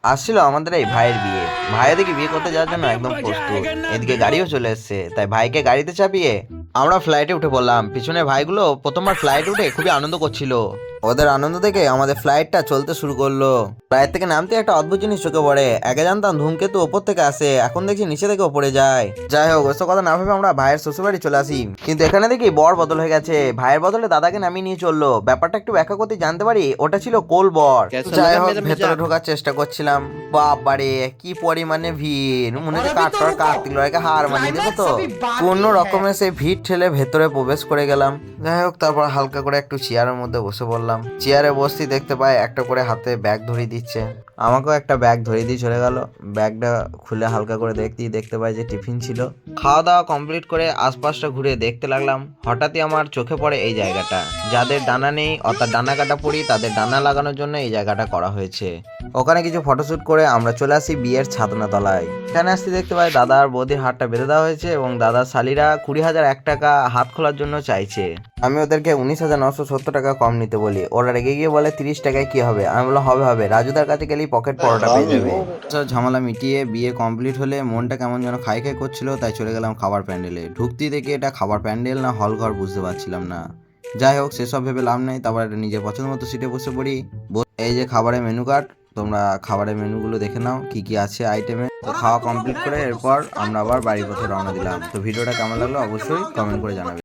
আসছিল আমাদের এই ভাইয়ের বিয়ে। ভাই এদিকে বিয়ে করতে যাওয়ার জন্য একদম প্রস্তুত। এদিকে গাড়িও চলে এসেছে, তাই ভাইকে গাড়িতে চাপিয়ে আমরা ফ্লাইটে উঠে পড়লাম। পিছনে ভাইগুলো প্রথমবার ফ্লাইটে উঠে খুবই আনন্দ করছিল। ওদের আনন্দ দেখে আমাদের ফ্লাইটটা চলতে শুরু করলো। ফ্লাইট থেকে নামতে একটা অদ্ভুত জিনিস চোখে পড়ে। আগে জানতাম ধূমকেতু ওপর থেকে আসে, এখন দেখছি নিচে থেকে ওপরে যায়। যাই হোক, ওসব কথা না ভেবে আমরা ভাইয়ের শ্বশুরবাড়ি চলে আসি। কিন্তু এখানে দেখি বর বদল হয়ে গেছে। ভাইয়ের বদলে দাদাকে নামিয়ে নিয়ে চললো। ব্যাপারটা একটু ব্যাখ্যা করতে জানতে পারি ওটা ছিল কোল বর। যাই হোক, ভেতরে ঢোকার চেষ্টা করছিলাম। বাবারে কি পরিমাণে ভিড়, মনে হচ্ছে কাঠটার কাটছিল, হার মানিয়ে দেবো তো। কোন রকমে সেই ভিড় ঠেলে ভেতরে প্রবেশ করে গেলাম। যাই হোক, তারপর হালকা করে একটু চেয়ারের মধ্যে বসে পড়লাম। চেয়ারে বসতে দেখতে পাই একটা করে হাতে ব্যাগ ধরিয়ে দিচ্ছে। আমাকেও একটা ব্যাগ ধরিয়ে দিয়ে চলে গেল। ব্যাগটা খুলে হালকা করে দেখতে পাই যে টিফিন ছিল। খাওয়া দাওয়া কমপ্লিট করে আশপাশটা ঘুরে দেখতে লাগলাম। হঠাৎই আমার চোখে পড়ে এই জায়গাটা। যাদের ডানা নেই অর্থাৎ ডানা কাটা পড়ি, তাদের ডানা লাগানোর জন্য এই জায়গাটা করা হয়েছে। ওখানে কিছু ফটোশুট করে আমরা চলে আসি বিয়ের ছাদনা তলায়। এখানে আসতে দেখতে পাই দাদা আর বৌদির হাতটা বেঁধে দেওয়া হয়েছে এবং দাদার শালিরা 20,001 টাকা হাত খোলার জন্য চাইছে। আমি ওদেরকে 19,970 টাকা কম নিতে বলি। ওরা রেগে গিয়ে বলে 30 টাকায় কি হবে। আমি বললাম হবে, রাজুদার কাছে গেলেই পকেট পরোটা পেয়ে যাবে। সব ঝামেলা মিটিয়ে বিয়ে কমপ্লিট হলে মনটা কেমন যেন খাই করছিল, তাই চলে গেলাম খাবার প্যান্ডেলে। ঢুকতেই দেখে এটা খাবার প্যান্ডেল না হল ঘর বুঝতে পারছিলাম না। যাই হোক, সেসব ভেবে লাভ নেই, তারপর একটা নিজের পছন্দ মতো সিটে বসে পড়ি। এই যে খাবারের মেনু কার্ড, তোমরা খাবারের মেনুগুলো দেখে নাও কি কি আছে আইটেমে। তো খাওয়া কমপ্লিট করে এরপর আমরা আবার বাড়ির পথে রওনা দিলাম। তো ভিডিওটা কেমন লাগলো অবশ্যই কমেন্ট করে জানাবে।